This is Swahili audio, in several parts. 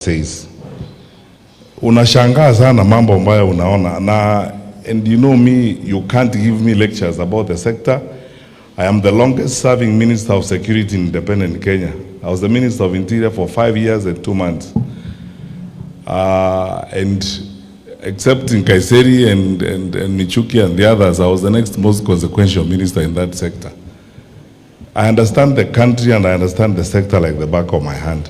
says. Unashangaa sana mambo ambayo unaona and you know me, you can't give me lectures about the sector. I am the longest serving Minister of Security in independent Kenya. I was the Minister of Interior for 5 years and 2 months. And except in Kaiseri and Michuki and the others, I was the next most consequential minister in that sector. I understand the country and I understand the sector like the back of my hand.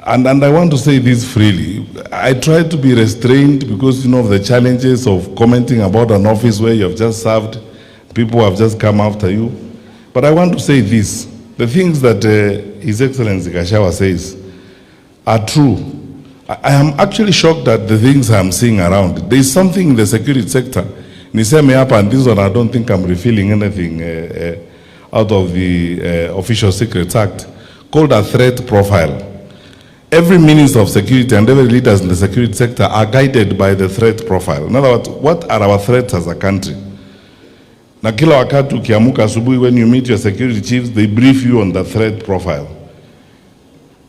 And I want to say this freely. I try to be restrained because, you know, of the challenges of commenting about an office where you have just served, people have just come after you. But I want to say this. The things that His Excellency Gachagua says are true. I am actually shocked at the things I'm seeing around. There is something in the security sector. Niseme hapa, and this one I don't think I'm revealing anything out of the Official Secrets Act, called a threat profile. Every minister of security and every leaders in the security sector are guided by the threat profile. In other words, what are our threats as a country? Na kila wakati ukiamuka asubuhi, when you meet your security chiefs, they brief you on the threat profile.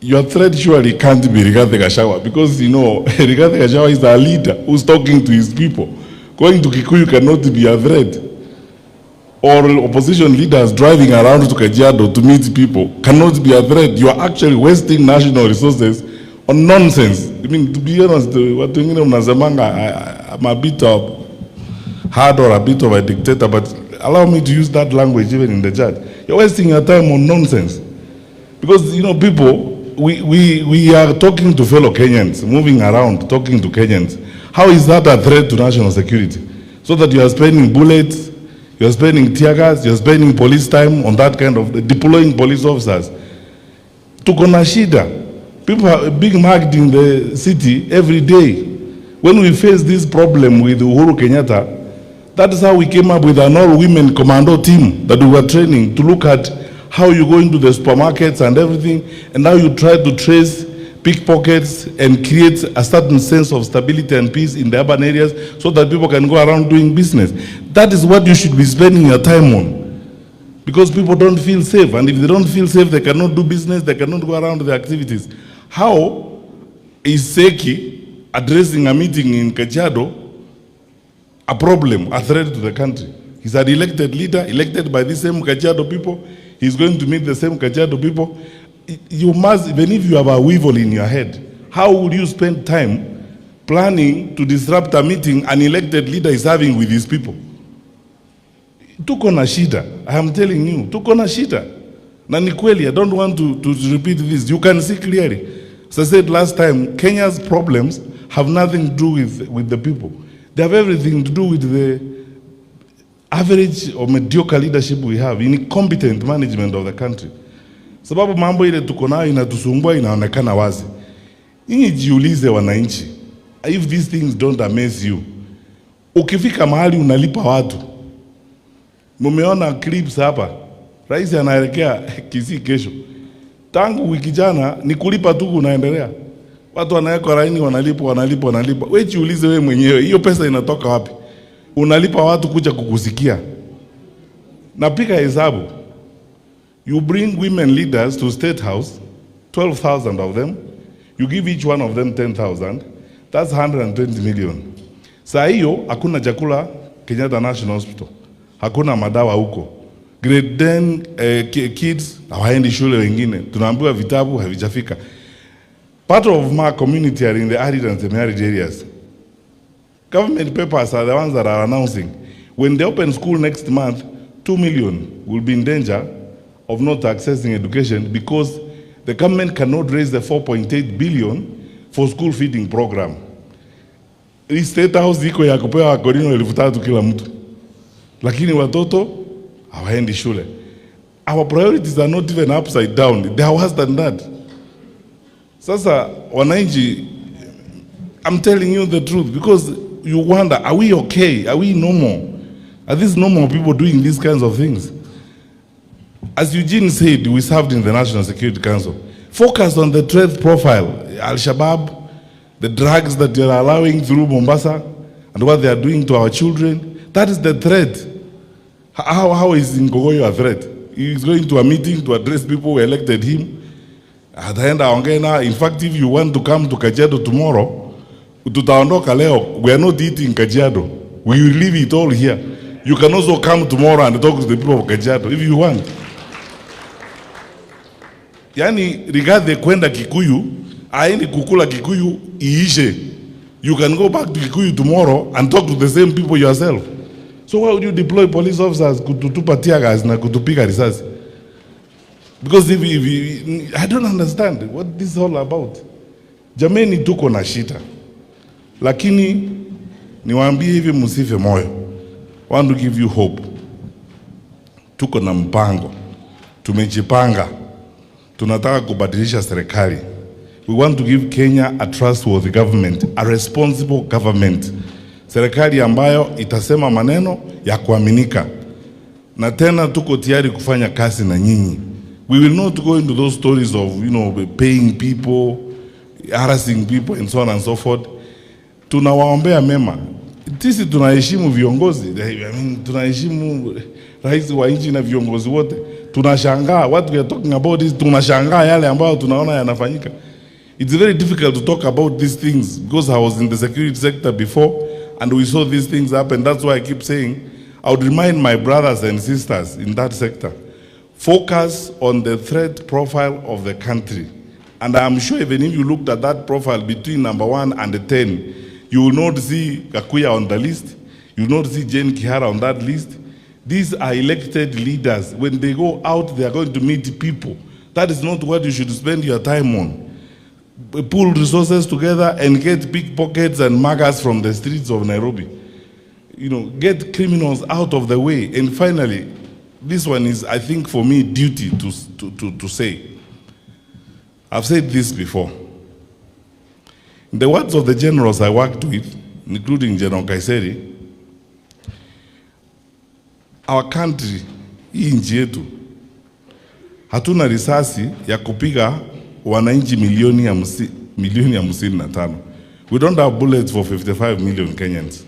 Your threat surely can't be Rigathi Gachagua, because, you know, Rigathi Gachagua is a leader who's talking to his people. Going to Kikuyu cannot be a threat. Or opposition leaders driving around to Kajiado to meet people cannot be a threat. You are actually wasting national resources on nonsense. I mean, to be honest, what I'm a bit of hard or a bit of a dictator, but allow me to use that language even in the chat. You're wasting your time on nonsense. Because, you know, people, we are talking to fellow Kenyans, moving around, talking to Kenyans. How is that a threat to national security? So that you are spending bullets, you're spending tear gas, you're spending police time on that kind of, deploying police officers. Tuko na shida. People are being marked in the city every day. When we face this problem with Uhuru Kenyatta, that is how we came up with an all-women commando team that we were training to look at how you go into the supermarkets and everything, and how you try to trace pickpockets and create a certain sense of stability and peace in the urban areas so that people can go around doing business. That is what you should be spending your time on. Because people don't feel safe, and if they don't feel safe, they cannot do business, they cannot go around their activities. How is Seki addressing a meeting in Kajiado a problem, a threat to the country? He's an elected leader, elected by the same Kajiado people. He's going to meet the same Kajiado people. You must, even if you have a weevil in your head, how would you spend time planning to disrupt a meeting an elected leader is having with his people? Tuko na shida. I am telling you, tuko na shida. Na ni kweli, I don't want to repeat this. You can see clearly. As I said last time, Kenya's problems have nothing to do with the people. They have everything to do with the average or mediocre leadership we have, incompetent management of the country. Sababu mambo ile tuko nayo inatusumbua, inaonekana wazi. Nyinyi jiulize wananchi, if these things don't amaze you, ukifika mahali unalipa watu. Mumeona clips hapa, rais anaelekea Kisii kesho. Tangu wiki jana ni kulipa tu unaendelea. Watu wanaweka laini, wanalipa. Wewe jiulize wewe mwenyewe, hiyo pesa inatoka wapi? Unalipa watu kuja kukusikia. Napika hesabu. You bring women leaders to State House, 12,000 of them. You give each one of them 10,000. That's 120 million. Saa hiyo, hakuna chakula Kenyatta National Hospital. Hakuna madawa huko. Grade 10 kids, hawaendi shule wengine. Tunaambiwa vitabu havijafika. Part of my community are in the arid and semi-arid areas. Government papers are the ones that are announcing. When they open school next month, 2 million will be in danger of not accessing education because the government cannot raise the 4.8 billion for school feeding program. Hii State House iko ya kupewa wakorino 3,000 kila mtu. Lakini watoto hawaendi shule. Our priorities are not even upside down. They are worse than that. Sasa wananchi, I'm telling you the truth, because you wonder, are we okay? Are we normal? Are these normal people doing these kinds of things? As Eugene said, we served in the National Security Council. Focus on the threat profile. Al-Shabaab, the drugs that they are allowing through Mombasa, and what they are doing to our children. That is the threat. How is Ngogoyo a threat? He is going to a meeting to address people who elected him. Ataenda aongee na. In fact, if you want to come to Kajiado tomorrow, tutaondoka leo. We are not eating Kajiado. We will leave it all here. You can also come tomorrow and talk to the people of Kajiado if you want. Yani Rigathi kwenda Kikuyu, aendi kukula Kikuyu iishe. You can go back to Kikuyu tomorrow and talk to the same people yourself. So why would you deploy police officers kututupa tear gas na kutupiga risasi? Because if I don't understand what this is all about. Jameni, tuko na shida. Lakini niwaambie hivi, msife moyo. I want to give you hope. Tuko na mpango. Tumejipanga. Tunataka kubadilisha serikali. We want to give Kenya a trustworthy government, a responsible government. Serikali ambayo itasema maneno ya kuaminika. Na tena tuko tayari kufanya kazi na nyinyi. We will not go into those stories of, paying people, harassing people and so on and so forth. Tunawaombea mema. Sisi tunaheshimu viongozi. Tunaheshimu rais wa nchi na viongozi wote. Tunashangaa what we are talking about is tunashangaa yale ambayo tunaona yanafanyika. It's very difficult to talk about these things because I was in the security sector before and we saw these things happen. That's why I keep saying I would remind my brothers and sisters in that sector, focus on the threat profile of the country. And I'm sure even if you looked at that profile between number 1 and 10, you will not see Kakuya on the list. You will not see Jane Kihara on that list. These are elected leaders. When they go out, they are going to meet people. That is not what you should spend your time on. Pull resources together and get pickpockets and muggers from the streets of Nairobi. Get criminals out of the way. And finally, this one is, I think, for me, duty to say. I've said this before. In the words of the generals I worked with, including General Kaiseri, our country, hii nchi yetu, hatuna risasi ya kupiga wananchi milioni 55. We don't have bullets for 55 million Kenyans.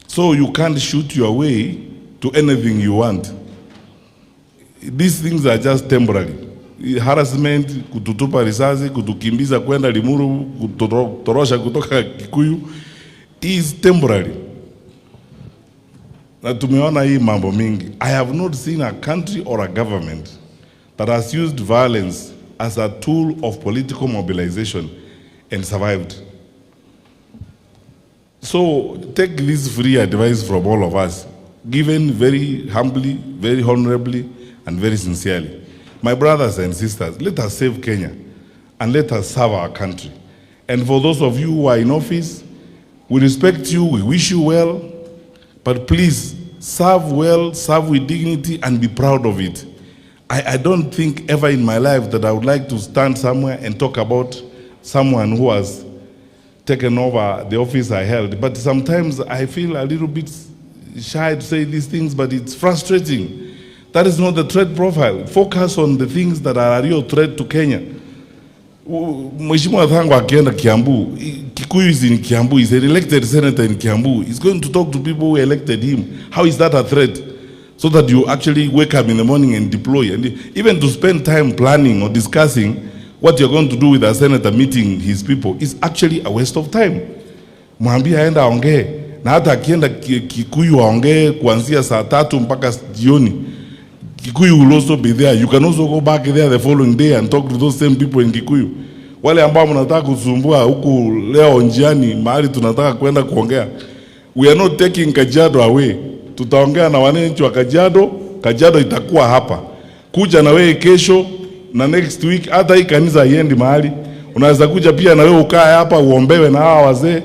So you can't shoot your way to anything you want. These things are just temporary. Harassment, kututupa risasi, kutukimbiza kwenda Limuru, kutorosha kutoka Kikuyu is temporary. Na tumeona hii mambo mingi. I have not seen a country or a government that has used violence as a tool of political mobilization and survived. So take this free advice from all of us, given very humbly, very honorably, and very sincerely. My brothers and sisters, let us save Kenya and let us serve our country. And for those of you who are in office, we respect you, we wish you well, but please serve well, serve with dignity, and be proud of it. I don't think ever in my life that I would like to stand somewhere and talk about someone who has taken over the office I held. But sometimes I feel a little bit shy to say these things, but it's frustrating. That is not the threat profile. Focus on the things that are a real threat to Kenya. Mheshimiwa Thango akienda Kiambu, Kikuyu is in Kiambu, he's an elected senator in Kiambu. He's going to talk to people who elected him. How is that a threat? So that you actually wake up in the morning and deploy. And even to spend time planning or discussing what you're going to do with a senator meeting his people is actually a waste of time. Mwambie aenda aongee. Na hata akienda Kikuyu aongee kuanzia saa 3 mpaka jioni. Kikuyu will also be there. You can also go back there the following day and talk to those same people in Kikuyu. Wale ambao mnataka kusumbua huku leo njiani mahali tunataka kwenda kuongea. We are not taking Kajiado away. Tutaongea na wananchi wa Kajiado, Kajiado itakuwa hapa. Kuja na wewe kesho na next week, hata hii kanisa iendi mahali. Unaweza kuja pia na wewe ukae hapa uombewe na hawa wazee.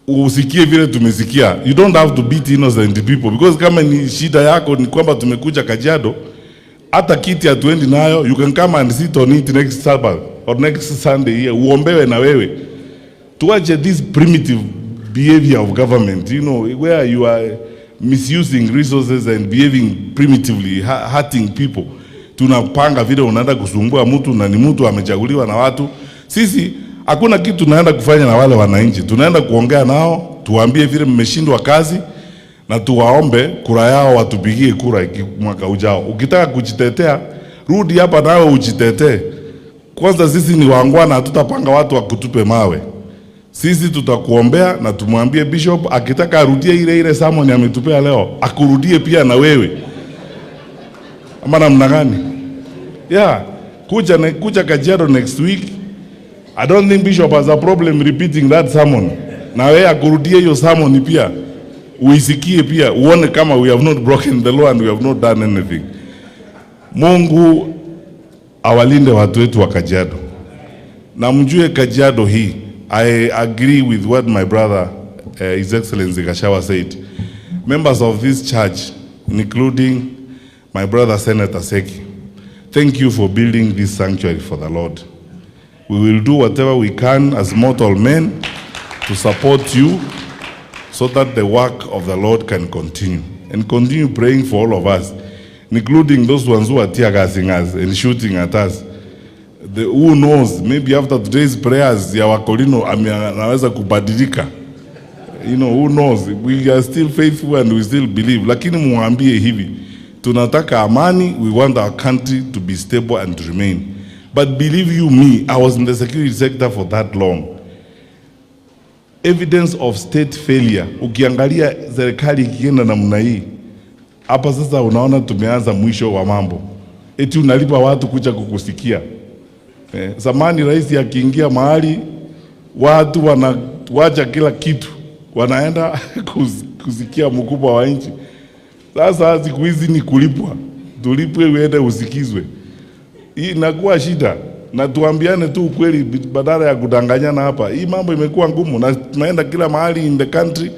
Usikie vile tumesikia. You don't have to beat innocent people because kama ni shida yako ni kwamba tumekuja Kajiado, hata kiti hatuendi nayo, you can come and sit on it next Sabbath or next Sunday here. Uombewe na wewe. Tuache this primitive behavior of government, where you are misusing resources and behaving primitively, hurting people. Tunapanga vile unaenda kusumbua mtu na ni mtu amechaguliwa na watu. Sisi hakuna kitu tunaenda kufanya na wale wananchi. Tunaenda kuongea nao, tuwaambie vile mmeshindwa kazi na tuwaombe kura yao watupigie kura mwaka ujao. Ukitaka kujitetea, rudi hapa nawe ujitetee. Kwanza sisi ni wangwana, hatutapanga watu wakutupe mawe. Sisi tutakuombea na tumwambie Bishop akitaka arudie ile sermon ametupea leo, akurudie pia na wewe. Ama namna gani? Yeah, kuja Kajiado next week. I don't think Bishop has a problem repeating that sermon. Na wewe akurudie hiyo sermon pia. Uisikie pia, uone kama we have not broken the law and we have not done anything. Mungu awalinde watu wetu wa Kajiado. Na mjue Kajiado hii, I agree with what my brother, His Excellency Gashawa said. Members of this church, including my brother Senator Seki, thank you for building this sanctuary for the Lord. We will do whatever we can as mortal men to support you so that the work of the Lord can continue. And continue praying for all of us, including those ones who are tear gassing us and shooting at us. Who knows, maybe after today's prayers, ya wakolino anaweza kubadilika. You know, who knows? We are still faithful and we still believe. Lakini muambie hivi, tunataka amani, we want our country to be stable and to remain. But believe you me, I was in the security sector for that long. Evidence of state failure. Ukiangalia serikali ikienda namna hii, hapa sasa unaona tumeanza mwisho wa mambo. Eti unalipa watu kuja kukusikia. Zamani rais akiingia mahali, watu wanawacha kila kitu, wanaenda kusikia mkubwa wa nchi. Sasa siku hizi ni kulipwa. Tulipwe uende usikizwe. Hii inakuwa shida. Na tuambiane tu ukweli badala ya kudanganyana hapa. Hii mambo imekuwa ngumu na tunaenda kila mahali in the country.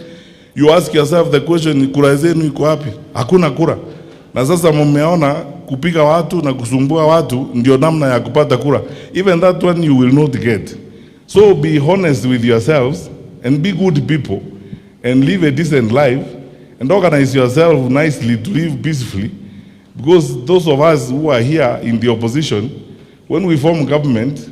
You ask yourself the question, kura zenu iko wapi? Hakuna kura. Na sasa mmeona kupiga watu na kusumbua watu ndio namna ya kupata kura. Even that one you will not get. So be honest with yourselves and be good people and live a decent life and organize yourself nicely to live peacefully. Because those of us who are here in the opposition, when we form government,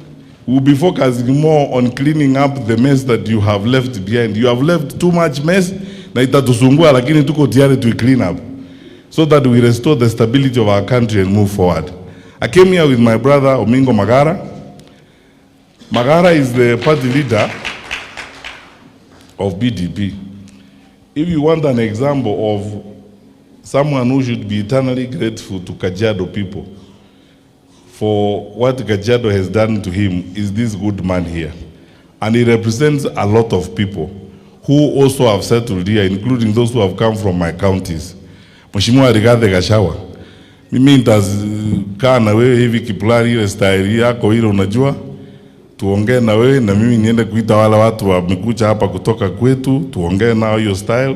we will be focusing more on cleaning up the mess that you have left behind. You have left too much mess, na itatusumbua, lakini tuko tayari to clean up, so that we restore the stability of our country and move forward. I came here with my brother Omingo Magara. Magara is the party leader of BDP. If you want an example of someone who should be eternally grateful to Kajiado people for what Kajiado has done to him, is this good man here. And he represents a lot of people who also have settled here, including those who have come from my counties. Mheshimiwa Rigathi Gachagua, mimi nitakaa na wewe hivi kiplani ile style yako ile unajua, tuongee na wewe na mimi niende kuita wale watu wamekuja hapa kutoka kwetu, tuongee nao hiyo style,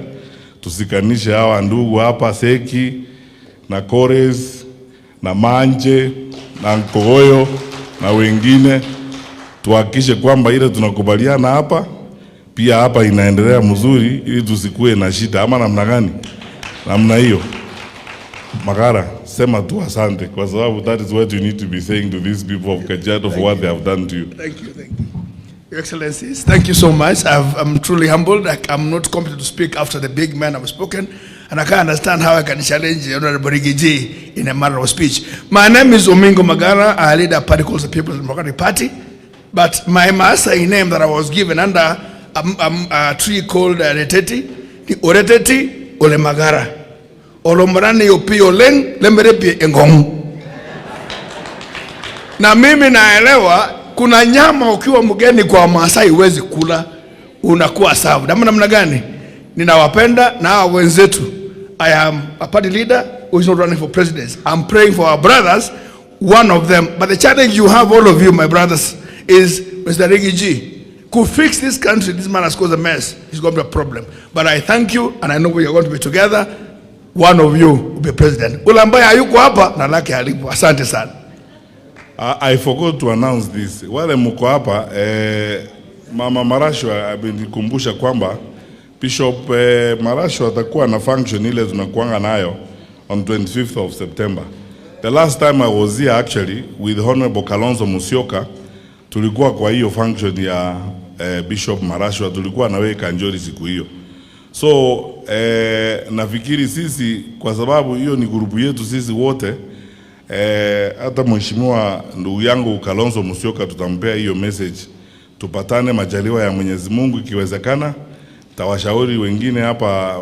tusikanishe hawa ndugu hapa Seki na Kores na Manje na Nkogoyo na wengine, tuhakikishe kwamba ile tunakubaliana hapa pia hapa inaendelea mzuri, ili tusikue na shida. Ama namna gani? Namna hiyo. Magara, sema tu asante, kwa sababu that is what you need to be saying to these people of Kajiado for what they have done to you. Thank you. Your Excellencies, thank you so much. I'm truly humbled. I'm not competent to speak after the big man have spoken, and I can't understand how I can challenge Honorable Rigiji in a matter of speech. My name is Omingo Magara. I lead a party called the People's Democratic Party, but my Maasai name that I was given under a tree called Reteti, the Oreteti Ole Magara. Olomrani yopi oleng lemberepi engong. Na mimi naelewa kuna nyama ukiwa mgeni kwa Maasai huwezi kula, unakuwa sawa. Namna gani? Ninawapenda na wenzetu. I am a party leader who is not running for president. I'm praying for our brothers, one of them. But the challenge you have, all of you, my brothers, is Mr. Rigiji. Could fix this country, this man has caused a mess. It's going to be a problem. But I thank you, and I know we are going to be together. One of you will be president. Ulambaya hayuko hapa na lake halipo. Asante sana. I forgot to announce this. Wale mko hapa, Mama Marashwa amenikumbusha kwamba Bishop Marashwa atakuwa na function ile tunakuanga nayo on 25th of September. The last time I was here actually with Honorable Kalonzo Musyoka, tulikuwa kwa hiyo function ya Bishop Marashwa, tulikuwa na wewe Kanjori siku hiyo. So nafikiri sisi kwa sababu hiyo ni grupu yetu sisi wote, Hata mheshimiwa ndugu yangu Kalonzo Musyoka tutampea hiyo message, tupatane majaliwa ya Mwenyezi Mungu ikiwezekana. Tawashauri wengine hapa